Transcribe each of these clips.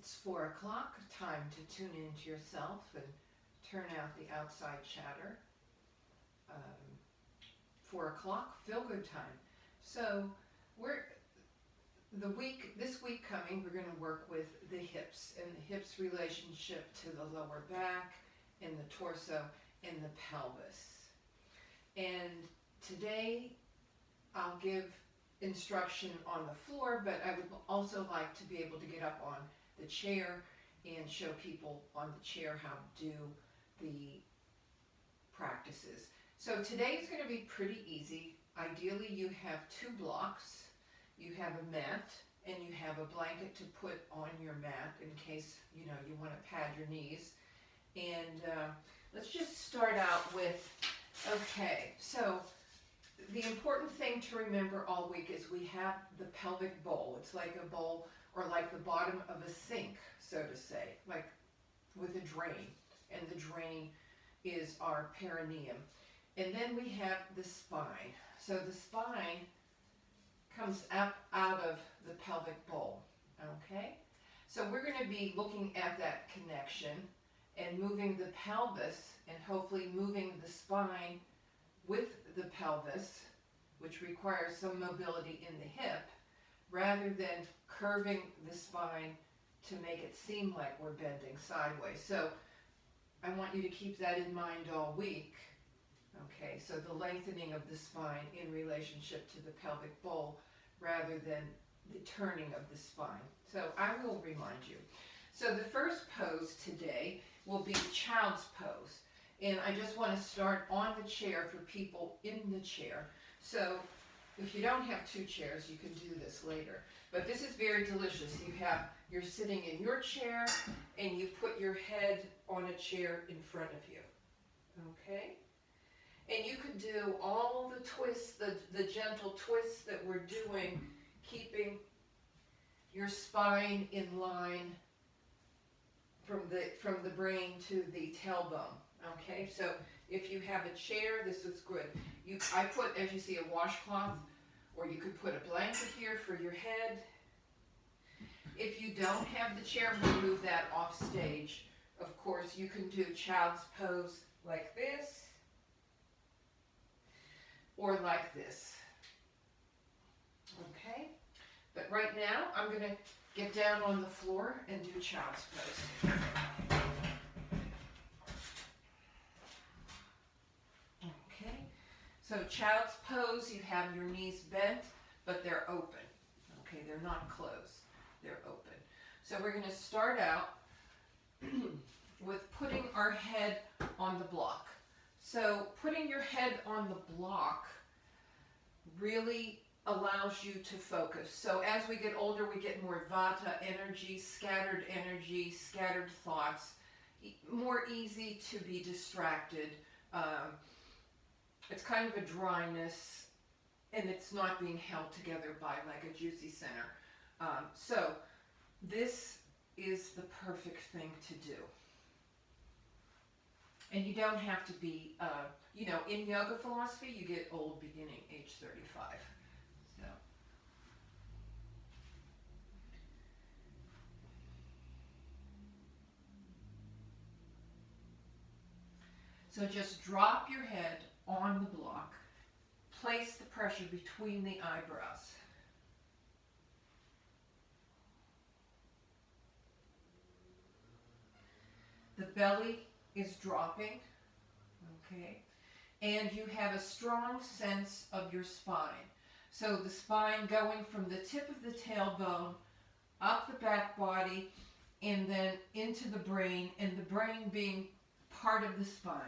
It's 4 o'clock, time to tune into yourself and turn out the outside chatter. 4 o'clock, feel good time. So this week coming, we're going to work with the hips and the hips relationship to the lower back and the torso and the pelvis. And today I'll give instruction on the floor, but I would also like to be able to get up on the chair and show people on the chair how to do the practices. So today is going to be pretty easy. Ideally, you have 2 blocks, you have a mat, and you have a blanket to put on your mat in case you want to pad your knees. And let's just start out with, okay, so the important thing to remember all week is we have the pelvic bowl. It's like a bowl, or like the bottom of a sink, so to say, like with a drain. And the drain is our perineum. And then we have the spine. So the spine comes up out of the pelvic bowl, okay? So we're going to be looking at that connection and moving the pelvis and hopefully moving the spine with the pelvis, which requires some mobility in the hip, rather than curving the spine to make it seem like we're bending sideways. So I want you to keep that in mind all week. Okay, so the lengthening of the spine in relationship to the pelvic bowl rather than the turning of the spine. So I will remind you. So the first pose today will be child's pose. And I just want to start on the chair for people in the chair. So if you don't have 2 chairs, you can do this later. But this is very delicious. You're sitting in your chair and you put your head on a chair in front of you. Okay? And you can do all the twists, the gentle twists that we're doing, keeping your spine in line from the brain to the tailbone. Okay, so if you have a chair, this is good. I put, as you see, a washcloth, or you could put a blanket here for your head. If you don't have the chair, we'll move that off stage. Of course, you can do child's pose like this, or like this. Okay? But right now, I'm going to get down on the floor and do child's pose. Okay? So child's pose, you have your knees bent, but they're open. Okay? They're not closed. They're open. So we're going to start out with putting our head on the block. So putting your head on the block really allows you to focus. So as we get older, we get more vata energy, scattered thoughts, more easy to be distracted. It's kind of a dryness, and it's not being held together by like a juicy center. So this is the perfect thing to do. And you don't have to be, in yoga philosophy, you get old beginning age 35. So just drop your head on the block. Place the pressure between the eyebrows. The belly is dropping, okay? And you have a strong sense of your spine. So the spine going from the tip of the tailbone, up the back body, and then into the brain, and the brain being part of the spine.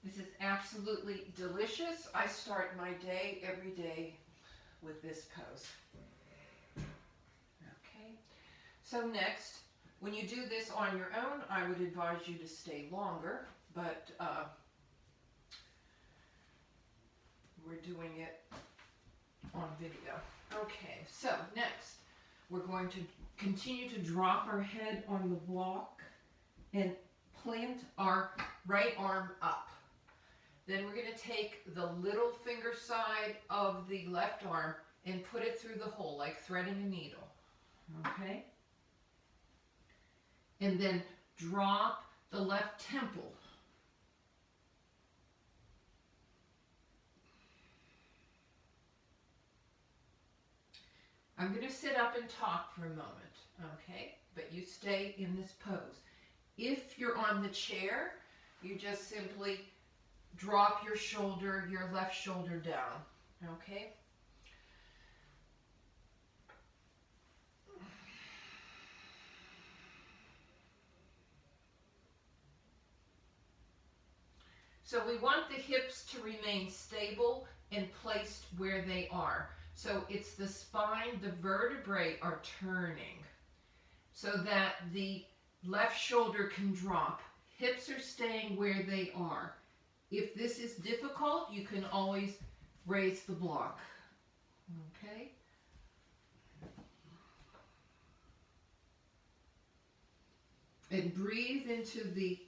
This is absolutely delicious. I start my day every day with this pose. Okay. So next, when you do this on your own, I would advise you to stay longer, but we're doing it on video. Okay, so next, we're going to continue to drop our head on the block and plant our right arm up. Then we're going to take the little finger side of the left arm and put it through the hole like threading a needle. Okay? And then drop the left temple. I'm going to sit up and talk for a moment, okay? But you stay in this pose. If you're on the chair, you just simply drop your shoulder, your left shoulder down, okay? So we want the hips to remain stable and placed where they are. So it's the spine, the vertebrae are turning so that the left shoulder can drop. Hips are staying where they are. If this is difficult, you can always raise the block. Okay? And breathe into the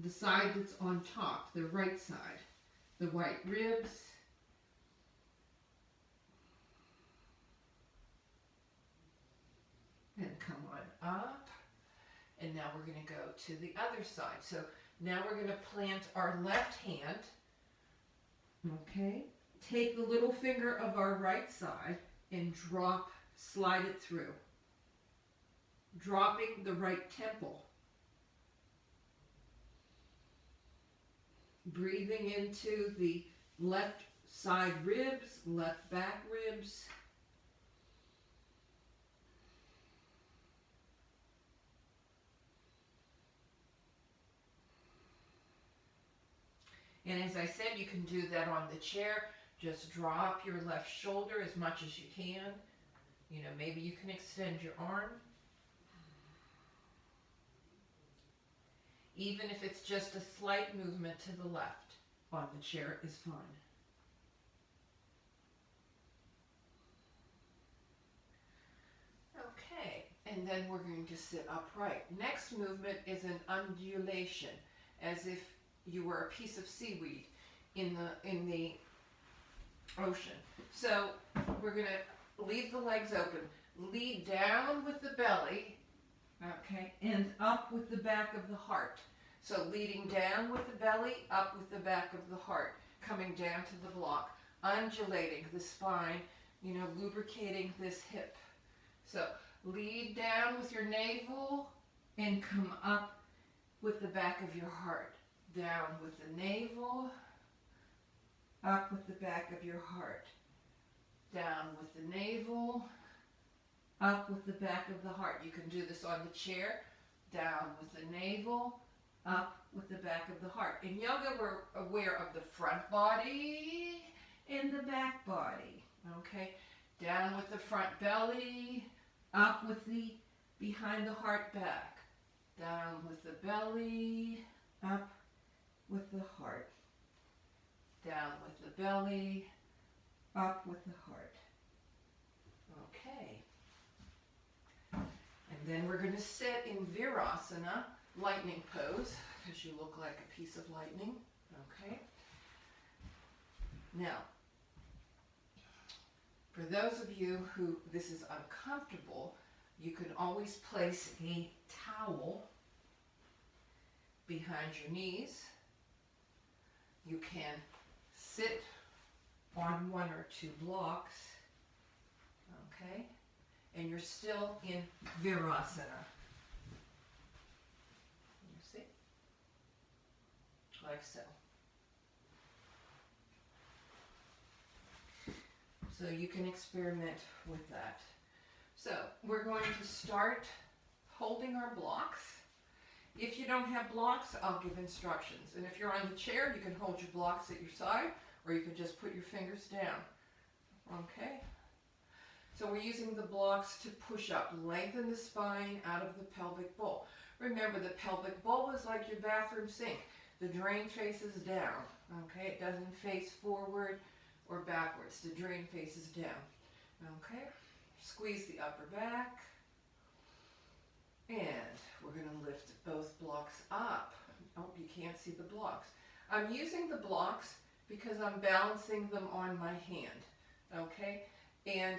side that's on top, the right side, the white ribs. And come on up. And now we're going to go to the other side. So now we're going to plant our left hand. Okay? Take the little finger of our right side and drop, slide it through. Dropping the right temple. Breathing into the left side ribs, left back ribs. And as I said, you can do that on the chair. Just drop your left shoulder as much as you can. You know, maybe you can extend your arm. Even if it's just a slight movement to the left on the chair is fine. Okay, and then we're going to sit upright. Next movement is an undulation, as if you were a piece of seaweed in the ocean. So we're going to leave the legs open. Lead down with the belly. Okay, and up with the back of the heart. So leading down with the belly, up with the back of the heart, coming down to the block, undulating the spine, you know, lubricating this hip. So lead down with your navel and come up with the back of your heart. Down with the navel, up with the back of your heart. Down with the navel, up with the back of the heart. You can do this on the chair. Down with the navel, up with the back of the heart. In yoga, we're aware of the front body and the back body. Okay? Down with the front belly, up with the behind the heart back. Down with the belly, up with the heart. Down with the belly, up with the heart. Okay. And then we're going to sit in Virasana, lightning pose, because you look like a piece of lightning. Okay. Now, for those of you who this is uncomfortable, you can always place a towel behind your knees. You can sit on one or two blocks, okay? And you're still in Virasana. You see? Like so. So you can experiment with that. So we're going to start holding our blocks. If you don't have blocks, I'll give instructions. And if you're on the chair, you can hold your blocks at your side, or you can just put your fingers down. Okay? So we're using the blocks to push up. Lengthen the spine out of the pelvic bowl. Remember, the pelvic bowl is like your bathroom sink. The drain faces down. Okay? It doesn't face forward or backwards. The drain faces down. Okay? Squeeze the upper back. And we're going to lift both blocks can't see the blocks. I'm using the blocks because I'm balancing them on my hand, okay? And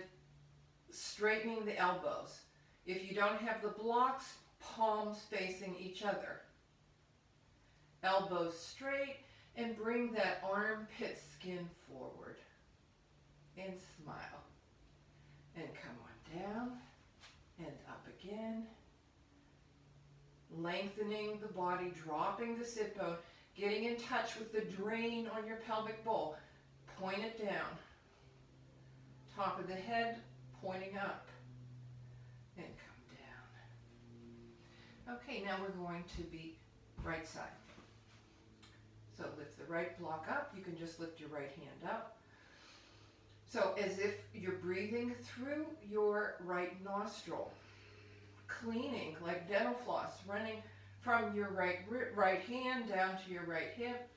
straightening the elbows. If you don't have the blocks, palms facing each other. Elbows straight, and bring that armpit skin forward. And smile. And come on down, and up again. Lengthening the body, dropping the sit bone, getting in touch with the drain on your pelvic bowl. Point it down. Top of the head, pointing up. And come down. Okay, now we're going to be right side. So lift the right block up. You can just lift your right hand up. So as if you're breathing through your right nostril. Cleaning like dental floss, running from your right hand down to your right hip.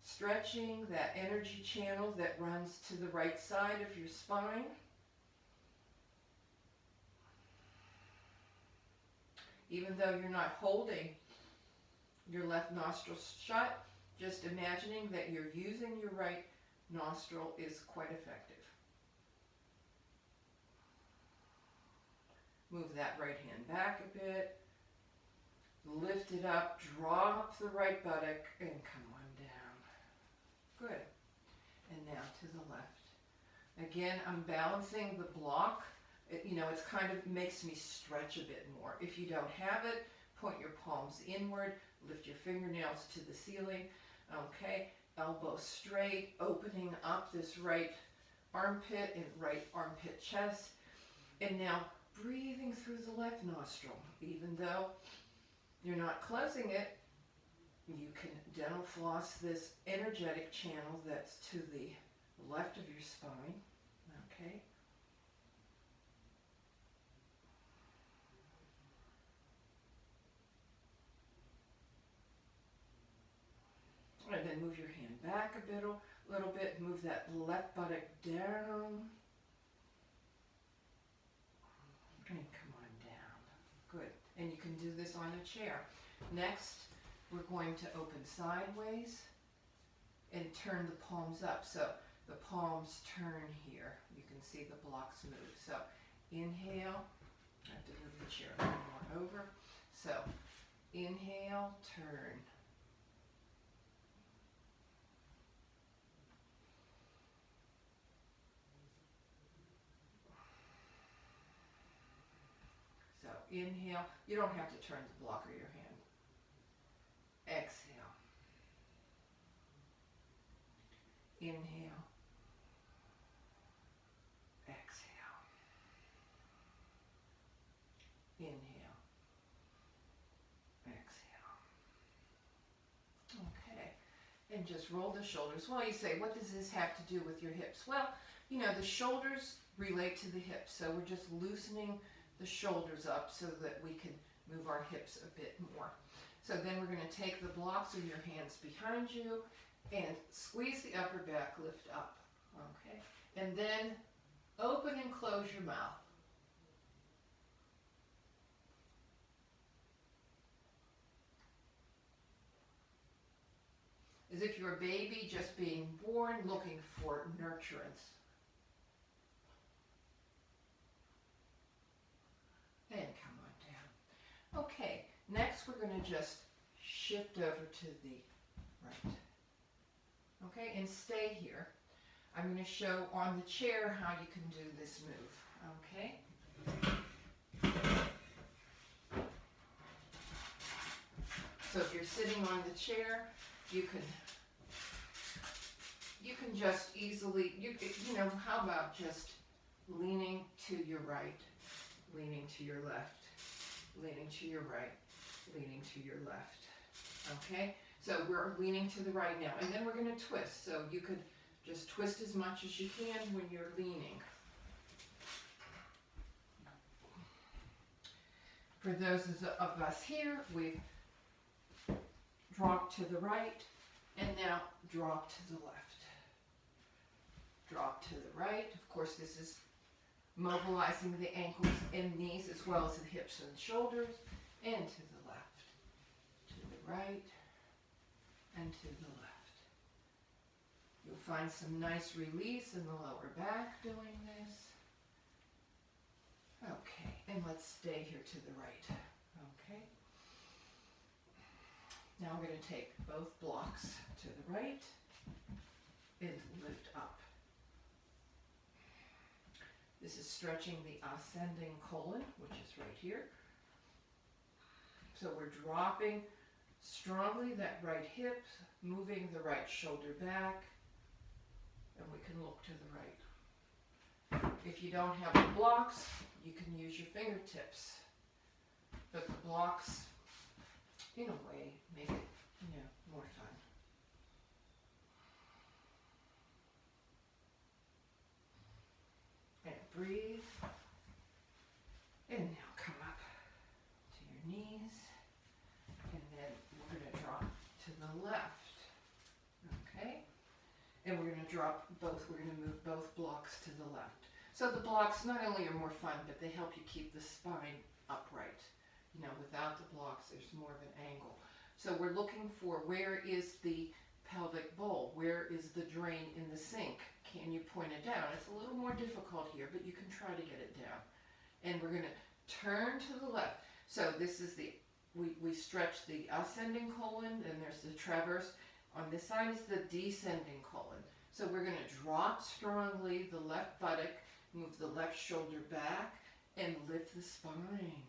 Stretching that energy channel that runs to the right side of your spine. Even though you're not holding your left nostril shut, just imagining that you're using your right nostril is quite effective. Move that right hand back a bit. Lift it up, drop the right buttock, and come on down. Good. And now to the left. Again, I'm balancing the block. It's kind of makes me stretch a bit more. If you don't have it, point your palms inward, lift your fingernails to the ceiling. Okay, elbow straight, opening up this right armpit and right armpit chest. And now breathing through the left nostril. Even though you're not closing it, you can dental floss this energetic channel that's to the left of your spine. Okay. And then move your hand back a little bit. Move that left buttock down. And come on down. Good. And you can do this on a chair. Next, we're going to open sideways and turn the palms up. So the palms turn here. You can see the blocks move. So inhale. I have to move the chair a little more over. So inhale, turn. So inhale. You don't have to turn the block of your hand. Exhale. Inhale. Exhale. Inhale. Exhale. Okay. And just roll the shoulders. Well, you say, what does this have to do with your hips? Well, the shoulders relate to the hips. So we're just loosening the shoulders up so that we can move our hips a bit more. So then we're going to take the blocks of your hands behind you and squeeze the upper back, lift up. Okay? And then open and close your mouth. As if you're a baby just being born, looking for nurturance. And come on down. Okay, next we're going to just shift over to the right. Okay, and stay here. I'm going to show on the chair how you can do this move. Okay? So if you're sitting on the chair, you can just easily, how about just leaning to your right, leaning to your left, leaning to your right, leaning to your left. Okay? So we're leaning to the right now. And then we're going to twist. So you could just twist as much as you can when you're leaning. For those of us here, we've dropped to the right and now drop to the left. Drop to the right. Of course, this is mobilizing the ankles and knees as well as the hips and shoulders. And to the left. To the right. and to the left. You'll find some nice release in the lower back doing this. Okay, and let's stay here to the right. Okay. Now we're going to take both blocks to the right and lift up. This is stretching the ascending colon, which is right here. So we're dropping strongly that right hip, moving the right shoulder back, and we can look to the right. If you don't have the blocks, you can use your fingertips. But the blocks, in a way, make it, more fun. And breathe. And now come up to your knees. And then we're going to drop to the left. Okay? And we're going to drop both, we're going to move both blocks to the left. So the blocks not only are more fun, but they help you keep the spine upright. Without the blocks, there's more of an angle. So we're looking for where is the pelvic bowl? Where is the drain in the sink? Can you point it down? It's a little more difficult here, but you can try to get it down. And we're going to turn to the left. So this is we stretch the ascending colon, and there's the transverse. On this side is the descending colon. So we're going to drop strongly the left buttock, move the left shoulder back, and lift the spine.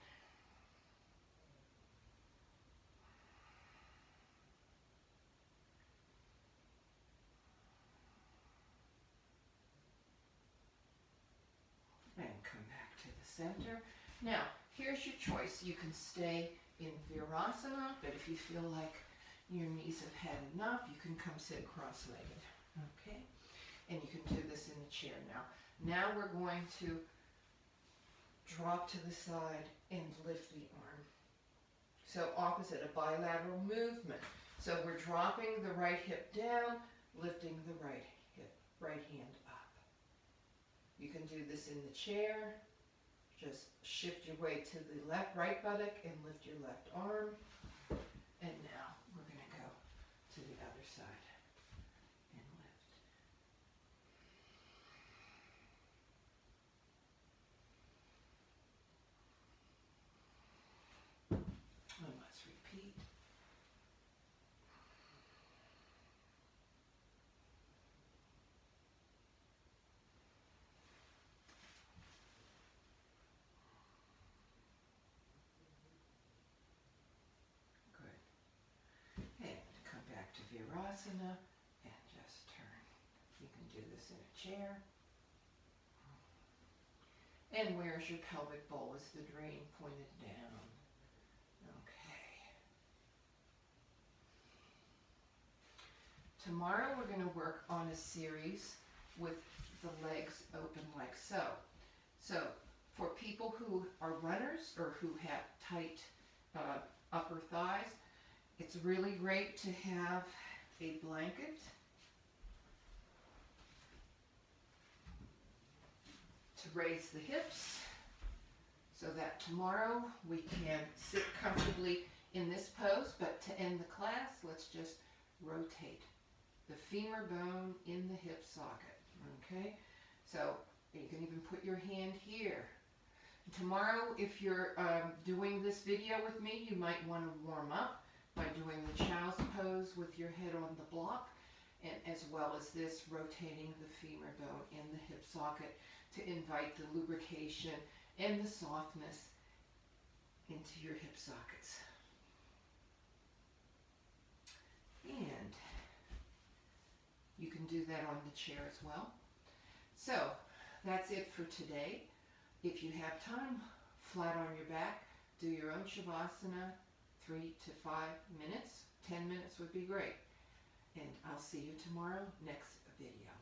And come back to the center. Now, here's your choice. You can stay in Virasana, but if you feel like your knees have had enough, you can come sit cross-legged. Okay? And you can do this in the chair now. Now we're going to drop to the side and lift the arm. So opposite, a bilateral movement. So we're dropping the right hip down, lifting the right hand up. You can do this in the chair. Just shift your weight to the right buttock and lift your left arm. And now we're going to go to the other side and lift. And let's repeat. Virasana, and just turn. You can do this in a chair. And where's your pelvic bowl? Is the drain pointed down? Okay. Tomorrow we're going to work on a series with the legs open like so. So for people who are runners or who have tight upper thighs, it's really great to have a blanket to raise the hips so that tomorrow we can sit comfortably in this pose. But to end the class, let's just rotate the femur bone in the hip socket. Okay? So you can even put your hand here. Tomorrow, if you're doing this video with me, you might want to warm up by doing the child's pose with your head on the block, and as well as this, rotating the femur bone in the hip socket to invite the lubrication and the softness into your hip sockets. And you can do that on the chair as well. So that's it for today. If you have time, flat on your back, do your own Shavasana, 3 to 5 minutes. 10 minutes would be great. And I'll see you tomorrow, next video.